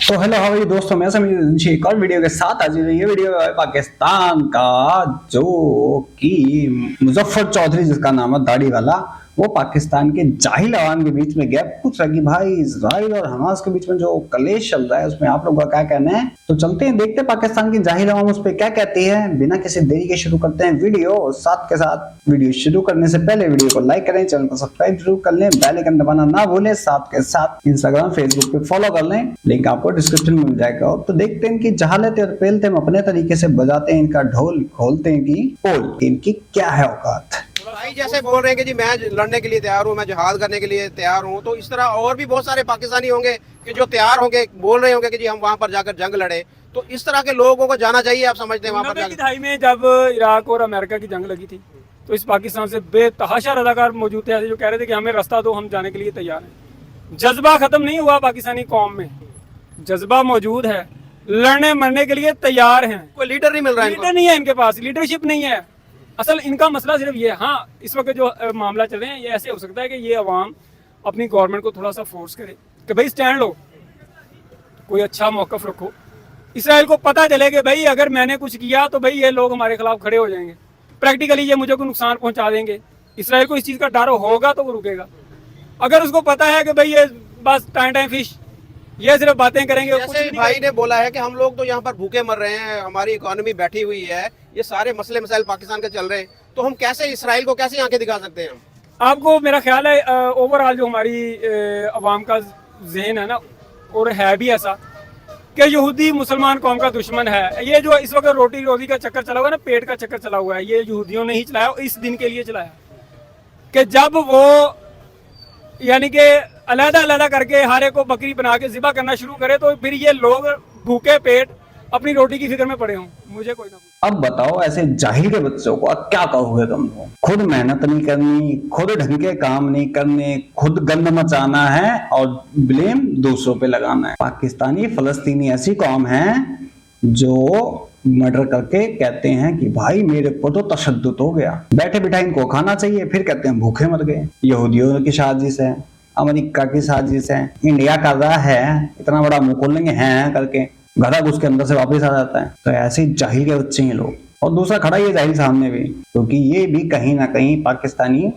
तो हेलो हमारे दोस्तों, मैं समीर एक और वीडियो के साथ हाजिर हुई। ये वीडियो है पाकिस्तान का, जो कि मुजफ्फर चौधरी जिसका नाम है, दाढ़ी वाला, वो पाकिस्तान के जाहिल अवाम के बीच में गया पूछ रहा कि भाई इजराइल और हमास के बीच में जो कलेश चल रहा है उसमें आप लोगों का क्या कहना है। तो चलते हैं, देखते हैं पाकिस्तान की जाहिल अवाम उस पर क्या कहती है। बिना किसी देरी के शुरू करते हैं वीडियो। और साथ के साथ वीडियो शुरू करने से पहले वीडियो को लाइक करें, चैनल को सब्सक्राइब जरूर कर लें, बेल आइकन दबाना ना भूलें। साथ के साथ इंस्टाग्राम फेसबुक पे फॉलो कर लें, लिंक आपको डिस्क्रिप्शन में मिल जाएगा। तो देखते हैं इनकी जहालत और पेलते हम अपने तरीके से बजाते हैं इनका ढोल, खोलते हैं कि पोल इनकी क्या है औकात। भाई जैसे बोल रहे हैं कि जी मैं लड़ने के लिए तैयार हूँ, मैं जिहाद करने के लिए तैयार हूँ, तो इस तरह और भी बहुत सारे पाकिस्तानी होंगे कि जो तैयार होंगे, बोल रहे होंगे कि जी हम वहाँ पर जाकर जंग लड़े। तो इस तरह के लोगों को जाना चाहिए, आप समझते हैं? वहाँ पर दहाई में जब इराक और अमेरिका की जंग लगी थी तो इस पाकिस्तान से बेतहाशा रजाकार मौजूद थे जो कह रहे थे कि हमें रास्ता दो, हम जाने के लिए तैयार हैं। जज्बा खत्म नहीं हुआ पाकिस्तानी कौम में, जज्बा मौजूद है, लड़ने मरने के लिए तैयार हैं। कोई लीडर नहीं मिल रहा है, लीडर नहीं है इनके पास, लीडरशिप नहीं है। असल इनका मसला सिर्फ ये, हाँ इस वक्त जो मामला चल रहे हैं ये ऐसे हो सकता है कि ये अवाम अपनी गवर्नमेंट को थोड़ा सा फोर्स करे कि भाई स्टैंड लो, कोई अच्छा मौकफ रखो। इसराइल को पता चले कि भाई अगर मैंने कुछ किया तो भाई ये लोग हमारे खिलाफ खड़े हो जाएंगे, प्रैक्टिकली ये मुझे कोई नुकसान पहुंचा देंगे। इसराइल को इस चीज़ का डर होगा तो वो रुकेगा। अगर उसको पता है कि भाई ये बस टाइम फिश, ये सिर्फ बातें करेंगे। जैसे भाई ने बोला है कि हम लोग तो यहाँ पर भूखे मर रहे हैं, हमारी इकोनॉमी बैठी हुई है, ये सारे मसले मसाइल पाकिस्तान के चल रहे हैं, तो हम कैसे इसराइल को कैसे आंखें दिखा सकते हैं? आपको मेरा ख्याल है ओवरऑल जो हमारी अवाम का जहन है ना, और है भी ऐसा कि यहूदी मुसलमान कौम का दुश्मन है। ये जो इस वक्त रोटी रोटी का चक्कर चला हुआ है ना, पेट का चक्कर चला हुआ है, ये यहूदियों ने ही चलाया, इस दिन के लिए चलाया कि जब वो यानी कि अलग-अलग करके हारे को बकरी बना के ज़िबा करना शुरू करे तो फिर ये लोग भूखे पेट अपनी रोटी की फिक्र में पड़े हों। मुझे कोई ना। अब बताओ, ऐसे जाहिल के बच्चों को अब क्या कहोगे तुम लोग? खुद मेहनत नहीं करनी, खुद ढंग के काम नहीं करने, खुद गंद मचाना है और ब्लेम दूसरों पे लगाना है। पाकिस्तानी फलस्तीनी ऐसी कौम है जो मर्डर करके कहते हैं कि भाई मेरे पर तो तशद्दुद हो गया, बैठे बिठाए इनको खाना चाहिए, फिर कहते हैं भूखे मर गए। यहूदियों की साजिश है, अमेरिका की साजिश है, इंडिया कर रहा है, इतना बड़ा मुंह खोल लेंगे हैं करके, गधा घुस के अंदर से वापस आ जाता है। तो ऐसे जाहिल के बच्चे हैं लोग। और दूसरा खड़ा ये जाहिल सामने भी, क्योंकि ये भी कहीं ना कहीं पाकिस्तानी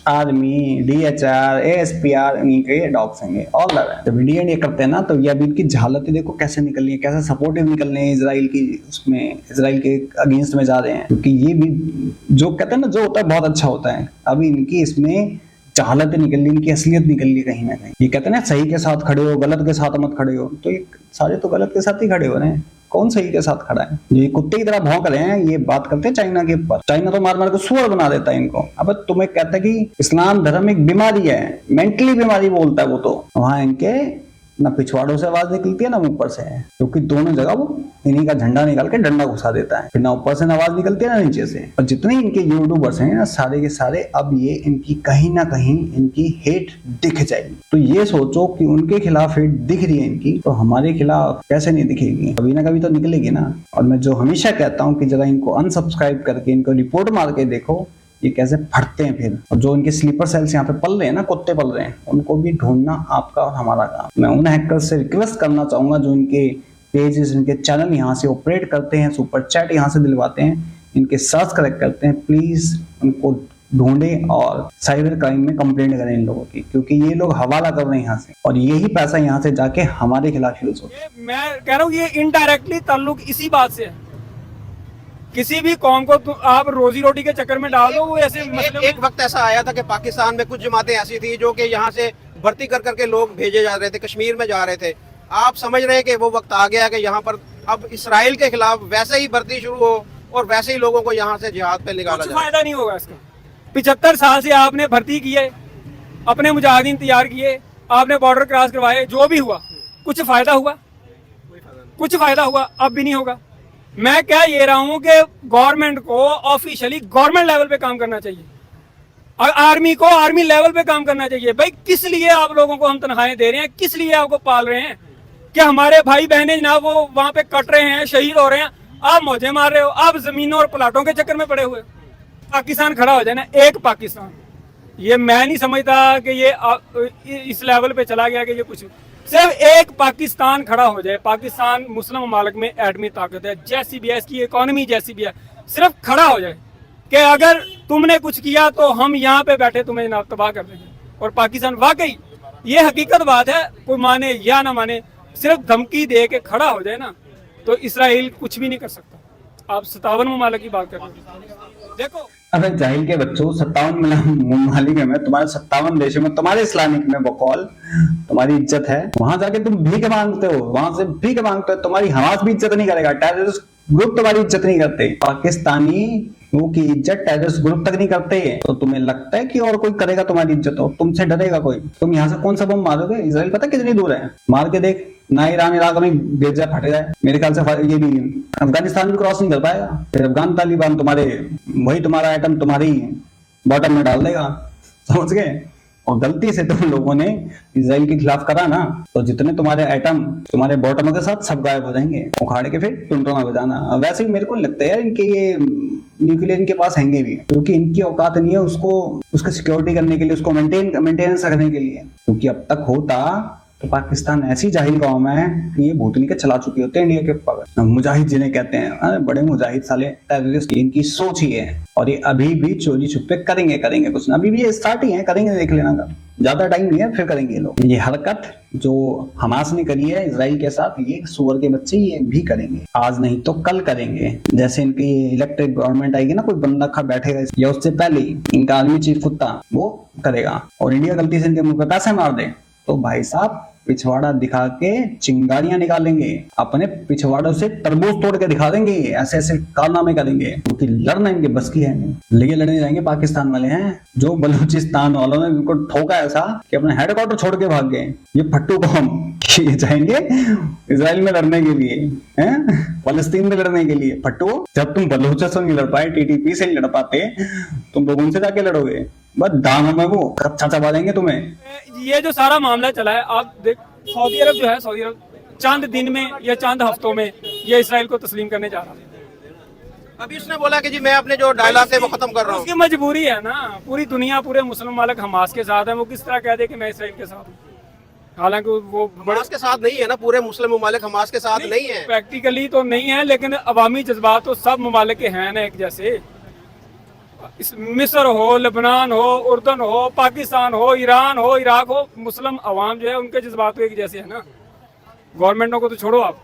आर्मी, DHR, ASPR इन्हीं के डॉग्स हैं ऑल लव। जब इंडियन ये करते हैं ना, तो ये अभी इनकी जहालतें देखो कैसे निकल रही है, कैसे सपोर्टिव निकल रहे हैं इसराइल की, उसमें इसराइल के अगेंस्ट में जा रहे हैं। क्योंकि ये भी जो कहते हैं ना, जो होता है बहुत अच्छा होता है। अभी इनकी इसमें जहालत निकल रही, इनकी असलियत निकल रही कहीं ना कहीं। ये कहते हैं ना सही के साथ खड़े हो, गलत के साथ मत खड़े हो, तो ये सारे तो गलत के साथ ही खड़े हो रहे हैं। कौन सही के साथ खड़ा है? ये कुत्ते की तरह भौंक रहे हैं। ये बात करते हैं चाइना के ऊपर, चाइना तो मार मार के सुअर बना देता है इनको। अब तुम्हें कहता है कि इस्लाम धर्म एक बीमारी है, मेंटली बीमारी बोलता है वो, तो वहां इनके ना पिछवाड़ों से आवाज निकलती है ना ऊपर से, क्योंकि दोनों जगह वो इन्हीं का झंडा निकाल के डंडा घुसा देता है। फिर ना ऊपर से आवाज निकलती है ना नीचे से। और जितने इनके यूट्यूबर्स हैं ना, सारे के सारे अब ये इनकी कहीं ना कहीं इनकी हेट दिख जाएगी। तो ये सोचो कि उनके खिलाफ हेट दिख रही है इनकी, तो हमारे खिलाफ कैसे नहीं दिखेगी? कभी ना कभी तो निकलेगी ना। और मैं जो हमेशा कहता हूँ कि जरा इनको अनसब्सक्राइब करके इनको रिपोर्ट मार के देखो ये कैसे फटते हैं फिर। और जो इनके स्लीपर सेल्स यहाँ पे पल रहे हैं ना, कुत्ते पल रहे हैं, उनको भी ढूंढना आपका और हमारा काम। मैं उन हैकर्स से रिक्वेस्ट करना चाहूंगा जो इनके पेजेस, इनके चैनल यहाँ से ऑपरेट करते हैं, सुपर चैट यहाँ से दिलवाते हैं, इनके सर्च करेक्ट करते हैं, प्लीज उनको ढूंढें और साइबर क्राइम में कंप्लेंट करें इन लोगों की, क्योंकि ये लोग हवाला कर रहे हैं यहाँ से और यही पैसा यहाँ से जाके हमारे खिलाफ यूज होता है। मैं कह रहा हूँ ये इनडायरेक्टली ताल्लुक इसी बात से है। किसी भी कौम को आप रोजी रोटी के चक्कर में डाल दो, वो ऐसे एक वक्त ऐसा आया था कि पाकिस्तान में कुछ जमातें ऐसी थी जो कि यहाँ से भर्ती कर करके लोग भेजे जा रहे थे, कश्मीर में जा रहे थे। आप समझ रहे हैं कि वो वक्त आ गया कि यहाँ पर अब इसराइल के खिलाफ वैसे ही भर्ती शुरू हो और वैसे ही लोगों को यहाँ से जिहाद पे निकाला जाए। फायदा नहीं होगा इसका। 75 साल से आपने भर्ती किए, अपने मुजाहिदीन तैयार किए, आपने बॉर्डर क्रॉस करवाए, जो भी हुआ कुछ फायदा हुआ? कुछ फायदा हुआ? अब भी नहीं होगा। मैं क्या ये रहा हूं कि गवर्नमेंट को ऑफिशियली गवर्नमेंट लेवल पे काम करना चाहिए और आर्मी को आर्मी लेवल पे काम करना चाहिए। भाई किस लिए आप लोगों को हम तनख्वाहें दे रहे हैं, किस लिए आपको पाल रहे हैं? क्या हमारे भाई बहनें जनाब वो वहां पे कट रहे हैं, शहीद हो रहे हैं, आप मौजे मार रहे हो, आप जमीनों और प्लाटों के चक्कर में पड़े हुए। पाकिस्तान खड़ा हो जाए ना, एक पाकिस्तान, ये मैं नहीं समझता कि ये इस लेवल पे चला गया कि ये कुछ सिर्फ एक पाकिस्तान खड़ा हो जाए, पाकिस्तान मुस्लिम ममालिक में एटमी ताकत है, जैसी भी है, इसकी इकोनॉमी जैसी भी है, सिर्फ खड़ा हो जाए कि अगर तुमने कुछ किया तो हम यहाँ पे बैठे तुम्हें जनाब तबाह कर देंगे। और पाकिस्तान वाकई ये हकीकत बात है, कोई माने या ना माने, सिर्फ धमकी दे के खड़ा हो जाए ना तो इसराइल कुछ भी नहीं कर सकता। आप 57 ममालिक की बात कर रहे हो, देखो। अबे जाहिल के बच्चों, 57 ममालिक में, तुम्हारे 57 देशों में, तुम्हारे इस्लामिक में बकौल तुम्हारी इज्जत है, वहां जाके तुम भीख मांगते हो, वहां से भीख मांगते हो। तुम्हारी हमास भी इज्जत नहीं करेगा, टेररिस्ट ग्रुप तुम्हारी इज्जत नहीं करते, पाकिस्तानी वो की इज्जत टेररिस्ट ग्रुप तक नहीं करते। तो तुम्हें लगता है कि और कोई करेगा तुम्हारी इज्जत? हो तुमसे डरेगा कोई? तुम यहाँ से कौन सा बम मारोगे? इजराइल पता कितनी दूर है, मार के देख ना, ईरान इराक में गिर जाए, फट जाए, मेरे ख्याल से ये भी अफगानिस्तान भी क्रॉस नहीं कर पाएगा। फिर अफगान तालिबान तुम्हारे वही तुम्हारा आइटम तुम्हारी बॉटम में डाल देगा, समझ गए? और गलती से तुम लोगों ने इजराइल के खिलाफ करा ना, तो जितने तुम्हारे आइटम तुम्हारे बॉटम के साथ सब गायब हो जाएंगे, उखाड़ के फिर टुनटुना बजाना। वैसे भी मेरे को लगता है यार इनके ये न्यूक्लियर इनके पास हैंगे भी, क्योंकि इनकी औकात नहीं है उसको, उसकी सिक्योरिटी करने के लिए, उसको मेंटेनेंस रखने के लिए। क्योंकि अब तक होता तो पाकिस्तान ऐसी जाहिल कौम है कि ये भूतनी के चला चुके होते हैं इंडिया के ऊपर। मुजाहिद जिन्हें कहते हैं, बड़े मुजाहिद साले टेररिस्ट, इनकी सोच ही है। और ये अभी भी चोरी छुपे करेंगे कुछ ना, अभी भी ये स्टार्ट ही है, करेंगे, देख लेना का ज्यादा टाइम नहीं है, फिर करेंगे ये लोग। ये हरकत जो हमास ने करी है इजराइल के साथ, ये सुअर के बच्चे ये भी करेंगे, आज नहीं तो कल करेंगे। जैसे इनकी इलेक्टेड गवर्नमेंट आएगी ना, कोई बंदा खा बैठेगा या उससे पहले इनका आर्मी चीफ कुत्ता वो करेगा, और इंडिया गलती से इनके मुंह पे पैसे मार दे तो भाई साहब पिछवाड़ा दिखा के चिंगारियां निकालेंगे, अपने पिछवाड़ों से तरबूज तोड़ के दिखा देंगे, ऐसे ऐसे कारनामे करेंगे, क्योंकि लड़ना इनके बस की है नहीं। लेकिन लड़ने जाएंगे पाकिस्तान वाले हैं, जो बलूचिस्तान वालों ने इनको ठोका ऐसा कि अपना हेडक्वार्टर छोड़ के भाग गए। ये फट्टू कौम ये जाएंगे इजराइल में लड़ने के लिए, हैं फलस्तीन में लड़ने के लिए। फट्टू, जब तुम बलूचिस्तान से नहीं लड़ पाए, टीटीपी से नहीं लड़ पाते, तुम लोग उनसे जाके लड़ोगे, बस दानों में वो कच्चा चबा देंगे तुम्हें। ये जो सारा मामला चला है, आप देख, सऊदी अरब जो है, सऊदी अरब चंद दिन में या चंद हफ्तों में ये इसराइल को तस्लीम करने जा रहा है। अभी उसने बोला कि जी मैं अपने जो डायलॉग थे वो खत्म कर रहा हूँ। उसकी मजबूरी है ना, पूरी दुनिया, पूरे मुस्लिम मालिक हमास के साथ है, वो किस तरह कह दे कि मैं इसराइल के साथ हूँ? हालांकि वो हमास के साथ नहीं है ना, पूरे मुस्लिम ममालिक हमास के साथ नहीं है। प्रैक्टिकली तो नहीं है, लेकिन अवामी जज्बात तो सब ममालिक के हैं ना एक जैसे। मिस्र हो, लेबनान हो, उर्दन हो, पाकिस्तान हो, ईरान हो, इराक हो, मुस्लिम अवाम जो है उनके जज्बात तो एक जैसे है ना। गवर्नमेंटों को तो छोड़ो आप,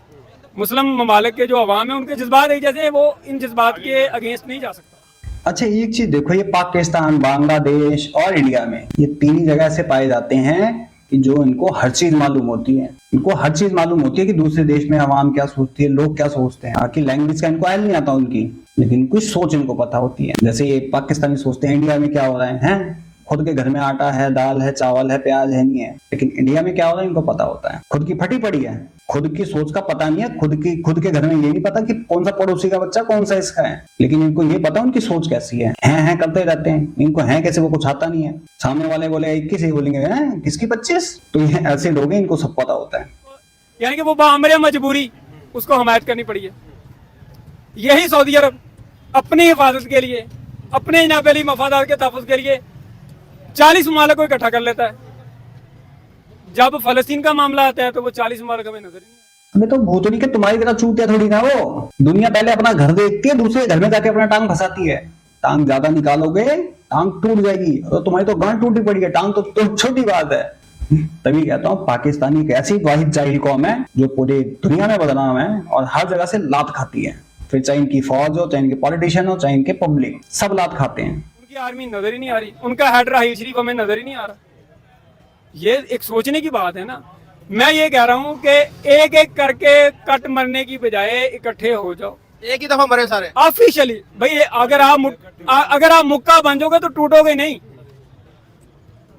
मुस्लिम ममालिक के जो अवाम है उनके जज्बात एक जैसे हैं, वो इन जज्बात के अगेंस्ट नहीं जा सकता। अच्छा एक चीज देखो, ये पाकिस्तान, बांग्लादेश और इंडिया में ये तीन ही जगह ऐसे पाए जाते हैं कि जो इनको हर चीज मालूम होती है। इनको हर चीज मालूम होती है कि दूसरे देश में आवाम क्या सोचती है, लोग क्या सोचते हैं। आखिर लैंग्वेज का इनको आयल नहीं आता उनकी, लेकिन कुछ सोच इनको पता होती है। जैसे ये पाकिस्तानी सोचते हैं इंडिया में क्या हो रहा है, खुद के घर में आटा है, दाल है, चावल है, प्याज है, नहीं है, लेकिन इंडिया में क्या हो रहा है इनको पता होता है। खुद की फटी पड़ी है, खुद की सोच का पता नहीं है, खुद के घर में ये नहीं पता कि कौन सा पड़ोसी का बच्चा कौन सा इसका है, लेकिन इनको ये पता उनकी सोच कैसी है करते रहते हैं। इनको है कैसे वो कुछ आता नहीं है। सामने वाले बोले 21 ही बोलेंगे हैं किसकी 25, तो ये ऐसे लोग हैं, इनको सब पता होता है। यानी कि वो बामरे मजबूरी उसको हमायत करनी पड़ी है। यही सऊदी अरब अपनी हिफाजत के लिए, अपने जनाबेली मफादात के तहफ़्फ़ुज़ के लिए 40 ममालिक को इकट्ठा कर लेता है। जब फलस्तीन का मामला आता है तो वो 40 ममालिक हमें नजर नहीं। हमें तो भूतनी के तुम्हारी तरह चूतिया थोड़ी ना वो। दुनिया पहले अपना घर देखती है, दूसरे घर में जाके अपना टांग फंसाती है। टांग ज्यादा निकालोगे टांग टूट जाएगी, और तुम्हारी तो गांठ टूटी पड़ी है, टांग तो छोटी बात है। तभी कहता हूँ पाकिस्तानी एक ऐसी वाहिद जाहिल कौम है जो पूरी दुनिया में बदनाम है और हर जगह से लात खाती है। फिर चाहे इनकी फौज हो, चाहे इनके पॉलिटिशियन हो, चाहे इनके पब्लिक, सब लात खाते हैं। उनकी आर्मी नजर ही नहीं आ रही, उनका हेड राहील शरीफ हमें नजर ही नहीं आ रहा। ये एक सोचने की बात है ना। मैं ये कह रहा हूँ कि एक एक करके कट मरने की बजाय इकट्ठे हो जाओ, एक ही दफा मरे सारे ऑफिशियली। भाई अगर आप मुक्का बन जाओगे तो टूटोगे नहीं,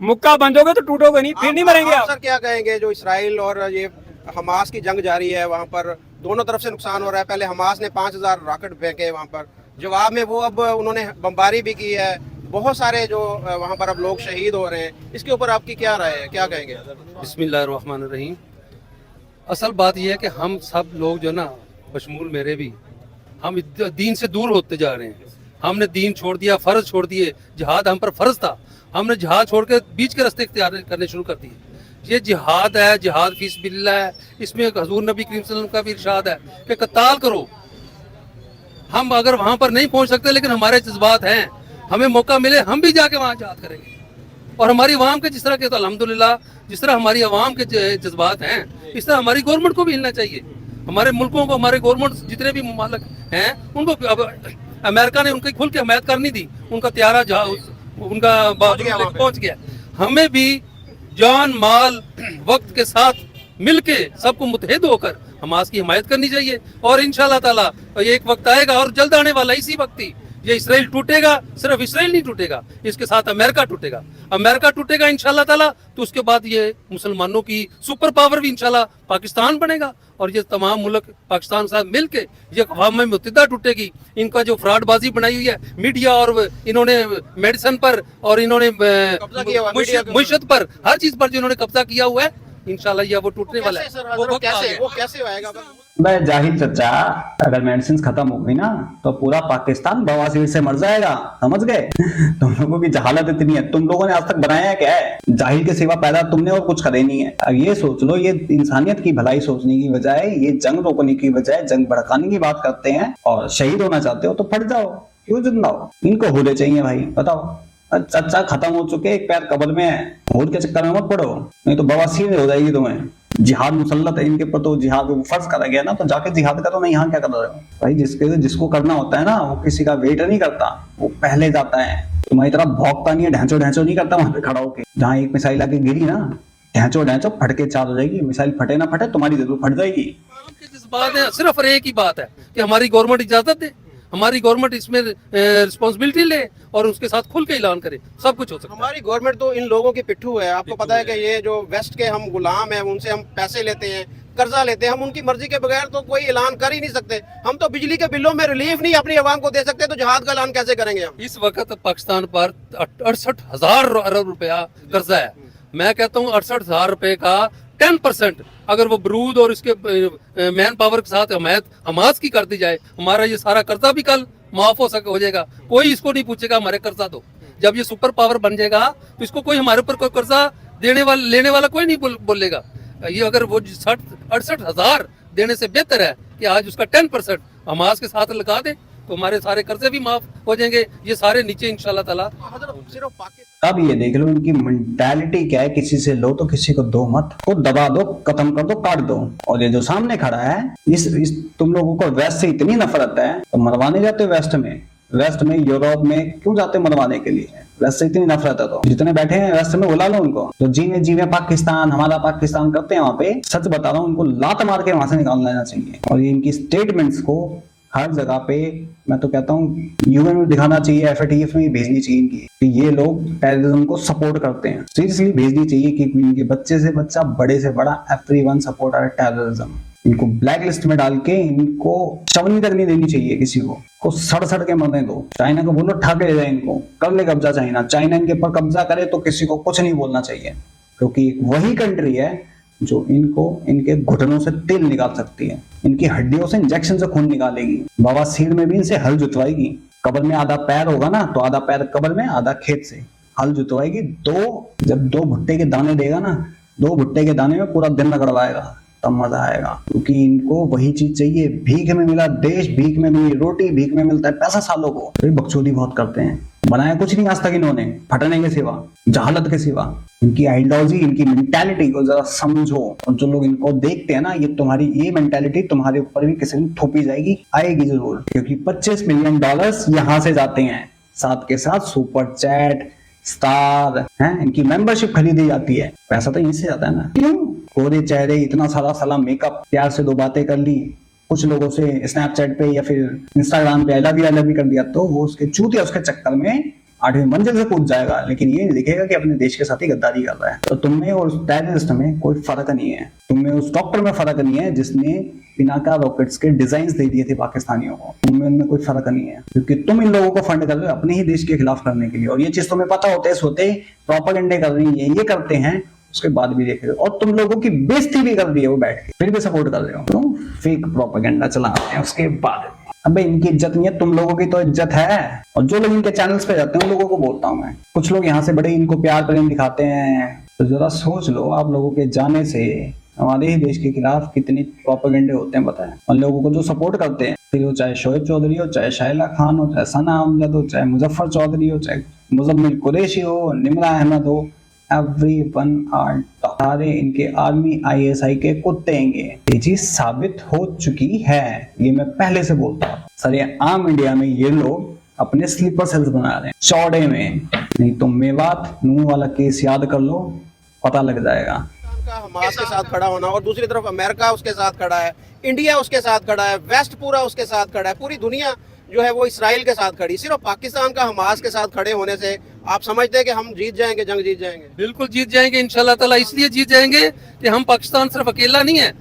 मुक्का बन जाओगे तो टूटोगे नहीं, फिर नहीं मरेंगे आप। सर क्या कहेंगे जो इसराइल और ये हमास की जंग जारी है, वहाँ पर दोनों तरफ से नुकसान हो रहा है। पहले हमास ने 5000 रॉकेट फेंके वहाँ पर, जवाब में वो अब उन्होंने बमबारी भी की है, बहुत सारे जो वहाँ पर अब लोग शहीद हो रहे हैं। इसके ऊपर आपकी क्या राय है, क्या कहेंगे? बिस्मिल्लाहिर्रहमानिर्रहीम। असल बात यह है कि हम सब लोग जो ना, बशमूल मेरे भी, हम दीन से दूर होते जा रहे हैं। हमने दीन छोड़ दिया, फर्ज छोड़ दिए। जिहाद हम पर फर्ज था, हमने जिहाद छोड़ के बीच के रास्ते इख्तियार करने शुरू कर दिए। ये जिहाद है, जिहाद फी सबिलिल्लाह है। इसमें हजूर नबी करीम सल्लल्लाहु अलैहि वसल्लम का भी इरशाद है कि कताल करो। हम अगर वहां पर नहीं पहुंच सकते लेकिन हमारे जज्बात हैं, हमें मौका मिले हम भी जाके वहां जिहाद करेंगे। और हमारी अवाम के जिस तरह के, तो अल्हम्दुलिल्लाह जिस तरह हमारी अवाम के जज्बात हैं, इस तरह हमारी गवर्नमेंट को भी हिलना चाहिए। हमारे मुल्कों को, हमारे गवर्नमेंट जितने भी मुमालिक हैं, उनको अब अमेरिका ने उनकी खुल के हमायत कर नहीं दी, उनका त्यारा उनका पहुंच गया। हमें भी जान माल वक्त के साथ मिलके सबको मुतहद होकर हमास की हिमायत करनी चाहिए। और इंशाल्लाह ताला ये एक वक्त आएगा और जल्द आने वाला, इसी वक्त ही ये इसराइल टूटेगा। सिर्फ इसराइल नहीं टूटेगा, इसके साथ अमेरिका टूटेगा। अमेरिका टूटेगा इंशाल्लाह ताला, तो उसके बाद ये मुसलमानों की सुपर पावर भी इंशाल्लाह पाकिस्तान बनेगा। और ये तमाम मुल्क पाकिस्तान के साथ मिलके ये अक़वाम मुत्तहिदा टूटेगी। इनका जो फ्रॉडबाजी बनाई हुई है मीडिया, और इन्होंने मेडिसिन पर और इन्होंने मुइशत पर, हर चीज पर जो इन्होंने कब्जा किया हुआ है, इंशाल्लाह ये वो टूटने वाला है। वो कैसे आएगा? भाई जाहिर चचा, अगर मेडिसिन खत्म हो गई ना तो पूरा पाकिस्तान बवासीर से मर जाएगा, समझ गए? तुम लोगों की जहालत इतनी है, तुम लोगों ने आज तक बनाया क्या है? जाहिर के सिवा पैदा तुमने और कुछ करे नहीं है। अब ये सोच लो, ये इंसानियत की भलाई सोचने की बजाय, ये जंग रोकने की बजाय जंग भड़काने की बात करते हैं। और शहीद होना चाहते हो तो फट जाओ, क्यों जिंदा हो? इनको होने चाहिए भाई, बताओ। चचा खत्म हो चुके, एक पैर कब्र में है, होद के चक्कर में मत पड़ो, नहीं तो बवासीर हो जाएगी तुम्हें। जिहाद मुसल्लत है इनके पर, तो जिहाद फर्ज करा गया ना, तो जाके जिहाद करो ना, यहाँ क्या कर रहे हो भाई? जिसको करना होता है ना, वो किसी का वेट नहीं करता, वो पहले जाता है। तुम्हारी तरह भौंकता नहीं है, ढैंचो नहीं करता वहां पे खड़ा होके। जहाँ एक मिसाइल आके गिरी ना, ढैंचो फटके चार हो जाएगी। मिसाइल फटे ना फटे, तुम्हारी जरूर फट जाएगी। सिर्फ एक ही बात है कि हमारी गवर्नमेंट इजाजत दे, हमारी गवर्नमेंट इसमें रिस्पॉन्सिबिलिटी ले और उसके साथ खुल के ऐलान करे, सब कुछ हो सकता है। हमारी गवर्नमेंट तो इन लोगों की पिट्ठू है। आपको पता है कि ये जो वेस्ट के हम गुलाम हैं, उनसे हम पैसे लेते हैं, कर्जा लेते हैं। हम उनकी मर्जी के बगैर तो कोई ऐलान कर ही नहीं सकते। हम तो बिजली के बिलों में रिलीफ नहीं अपनी आवाम को दे सकते, तो जहाद का ऐलान कैसे करेंगे हम? इस वक्त पाकिस्तान पर 68,000 अरब रुपया कर्जा है। मैं कहता हूँ 68,000 रुपए का 10% अगर वो बरूद और इसके मैन पावर के साथ हमास की कर दी जाए, हमारा ये सारा कर्जा भी कल माफ हो जाएगा। कोई इसको नहीं पूछेगा हमारे कर्जा दो। जब ये सुपर पावर बन जाएगा तो इसको कोई हमारे ऊपर कोई कर्जा लेने वाला कोई नहीं बोलेगा। ये अगर वो 68,000 देने से बेहतर है कि आज उसका 10% हमास के साथ लगा दे, तो हमारे सारे कर्जे भी माफ हो जाएंगे, ये सारे नीचे इंशाल्लाह ताला। सिर्फ पाकिस्तान, अब ये देख लो इनकी मेंटालिटी क्या है, किसी से लो तो किसी को दो मत, को दबा दो, खत्म कर दो, काट दो। और ये जो सामने खड़ा है, इस तुम लोगों को वेस्ट से इतनी नफरत है तो मरवाने जाते हो वेस्ट में यूरोप में क्यों जाते मरवाने के लिए? वेस्ट से इतनी नफरत है तो जितने बैठे हैं वेस्ट में बुला लो उनको। तो जीवे पाकिस्तान, हमारा पाकिस्तान करते हैं वहां पे, सच बता रहा हूँ, उनको लात मार के वहां से निकाल लेना चाहिए। और ये इनकी स्टेटमेंट्स को हर जगह पे, मैं तो कहता हूँ यूएन में दिखाना चाहिए, एफएटीएफ में भेजनी चाहिए इनकी कि ये लोग टेररिज्म को सपोर्ट करते हैं। सीरियसली भेजनी चाहिए कि इनके बच्चे से बच्चा, बड़े से बड़ा, एवरीवन सपोर्ट टेररिज्म। इनको ब्लैक लिस्ट में डाल के इनको चवनी तक नहीं देनी चाहिए किसी को सड़ के मरने दो। चाइना को बोलो ठाके ले जाए, इनको कर ले कब्जा। चाइना इनके ऊपर कब्जा करे तो किसी को कुछ नहीं बोलना चाहिए, क्योंकि वही कंट्री है जो इनको इनके घुटनों से तेल निकाल सकती है, इनकी हड्डियों से इंजेक्शन से खून निकालेगी, बवासीर में भी इनसे हल जुतवाएगी। कब्र में आधा पैर होगा ना, तो आधा पैर कब्र में, आधा खेत से हल जुतवाएगी। जब 2 भुट्टे के दाने देगा ना, 2 भुट्टे के दाने में पूरा दिन रगड़वाएगा, तब मजा आएगा। क्योंकि इनको वही चीज चाहिए, भीख में मिला देश, भीख में मिली रोटी, भीख में मिलता है पैसा सालों को। तो बकचोदी बहुत करते हैं, बनाया कुछ नहीं आज तक इन्होंने, फटने के सिवा, जहालत के सिवा। इनकी आइडियोलॉजी, इनकी मेंटालिटी को जरा समझो। और जो लोग इनको देखते हैं ना, ये मेंटालिटी तुम्हारे ऊपर भी किसी दिन थोपी जाएगी, आएगी जरूर। क्योंकि $25 मिलियन यहाँ से जाते हैं, साथ के साथ सुपर चैट, स्टार है, इनकी मेंबरशिप खरीदी जाती है। पैसा तो यहीं से जाता है ना। क्यों? गोरे चेहरे, इतना सारा मेकअप, प्यार से 2 बातें कर ली, कुछ लोगों से स्नैपचैट पे या फिर इंस्टाग्राम पे आई लव यू कर दिया, तो वो उसके चूतिया उसके चक्कर में 8वीं मंजिल से कूद जाएगा, लेकिन ये लिखेगा कि अपने देश के साथ ही गद्दारी कर रहा है। तो तुम में और उस टेररिस्ट में कोई फर्क नहीं है, तुम में उस डॉक्टर में फर्क नहीं है जिसने पिनाका रॉकेट्स के डिजाइन दे दिए थे पाकिस्तानियों को। तुम में उनमें कोई फर्क नहीं है, क्योंकि तुम इन लोगों को फंड कर रहे हो अपने ही देश के खिलाफ करने के लिए। और ये चीज तुम्हें पता होते प्रोपेगेंडे कर रही है, ये करते हैं, उसके बाद भी देख रहे हो। और तुम लोगों की बेइज्जती भी कर दी है वो बैठ के, फिर भी सपोर्ट कर रहे हो। तुम फेक प्रोपेगेंडा चलाते हैं उसके बाद। अबे इनकी इज्जत नहीं है, तुम लोगों की तो इज्जत है। और जो लोग इनके चैनल्स पे जाते हैं उन लोगों को बोलता हूँ मैं, कुछ लोग यहाँ से बड़े इनको प्यार प्रेम दिखाते हैं, तो जरा सोच लो, आप लोगों के जाने से हमारे ही देश के खिलाफ कितनी प्रोपेगेंडे होते हैं बताएं। उन लोगों को जो सपोर्ट करते हैं, फिर वो चाहे शोएब चौधरी हो, चाहे शाइला खान हो, चाहे सना अमजद हो, चाहे मुजफ्फर चौधरी हो, चाहे मुजम्मिल कुरैशी हो, निमरा अहमद हो, एवरीवन आर सारे इनके आर्मी ISI के कुत्ते हैं। ये चीज साबित हो चुकी है, ये मैं पहले से बोलता हूँ। सर आम इंडिया में ये लोग अपने स्लीपर सेल्स बना रहे हैं चौड़े में। नहीं तो मेवात नूह वाला केस याद कर लो, पता लग जाएगा। का हमास के साथ खड़ा होना और दूसरी तरफ अमेरिका उसके साथ खड़ा है, इंडिया उसके साथ खड़ा है, वेस्ट पूरा उसके साथ खड़ा है, पूरी दुनिया जो है वो इसराइल के साथ खड़ी। सिर्फ पाकिस्तान का हमास के साथ खड़े होने से आप समझते हैं कि हम जीत जाएंगे, जंग जीत जाएंगे? बिल्कुल जीत जाएंगे इंशाल्लाह ताला। इसलिए जीत जाएंगे कि हम पाकिस्तान सिर्फ अकेला नहीं है,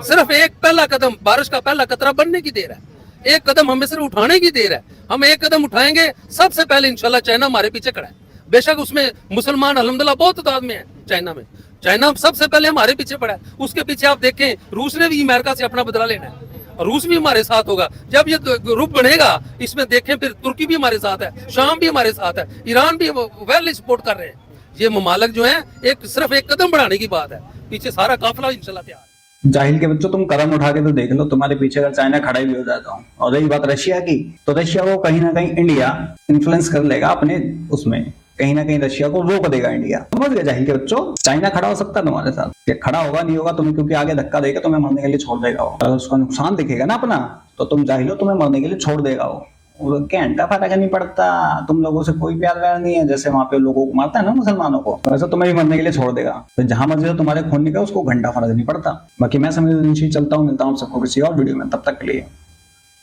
सिर्फ एक पहला कदम, बारिश का पहला कतरा बनने की देर है। एक कदम हमें सिर्फ उठाने की देर है। हम एक कदम उठाएंगे, सबसे पहले इंशाल्लाह चाइना हमारे पीछे खड़ा है। बेशक उसमें मुसलमान अल्हम्दुलिल्लाह बहुत तादाद में है चाइना में, चाइना सबसे पहले हमारे पीछे पड़ा है। उसके पीछे आप देखें रूस ने भी अमेरिका से अपना बदला लेना है, और रूस भी हमारे साथ होगा। जब ये ग्रुप बनेगा, इसमें देखें फिर तुर्की भी हमारे साथ है, शाम भी हमारे साथ है, ईरान भी वेल सपोर्ट कर रहे हैं। ये ममालिक जो है एक सिर्फ एक कदम बढ़ाने की बात है, पीछे सारा काफिला इंशाल्लाह तैयार है। जाहिल के बच्चों, तुम कदम उठा के तो देख लो, तुम्हारे पीछे अगर चाइना खड़ा भी हो जाता हूँ। और रही बात रशिया की, तो रशिया को कहीं ना कहीं इंडिया इन्फ्लुएंस कर लेगा अपने उसमें, कहीं ना कहीं रशिया को रोक देगा इंडिया। समझ गए जाहिल के बच्चों? चाइना खड़ा हो सकता है तुम्हारे साथ, ये खड़ा होगा नहीं होगा तुम्हें, क्योंकि आगे धक्का देगा तुम्हें मरने के लिए छोड़ देगा वो। अगर उसका नुकसान दिखेगा ना अपना, तो तुम जाहिल हो, तुम्हें मरने के लिए छोड़ देगा वो। घंटा फर्क नहीं पड़ता, तुम लोगों से कोई प्यार व्यार नहीं है। जैसे वहां पे लोगों को मारता है ना मुसलमानों को, वैसे तुम्हें भी मरने के लिए छोड़ देगा। तो जहां मर्जी हो तुम्हारे खून निकले, उसको घंटा फर्क नहीं पड़ता। बाकी मैं संवेदनशील चलता हूँ, मिलता हूँ सबको किसी और वीडियो में, तब तक के लिए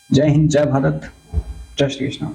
जय हिंद, जय भारत, जय श्री कृष्ण।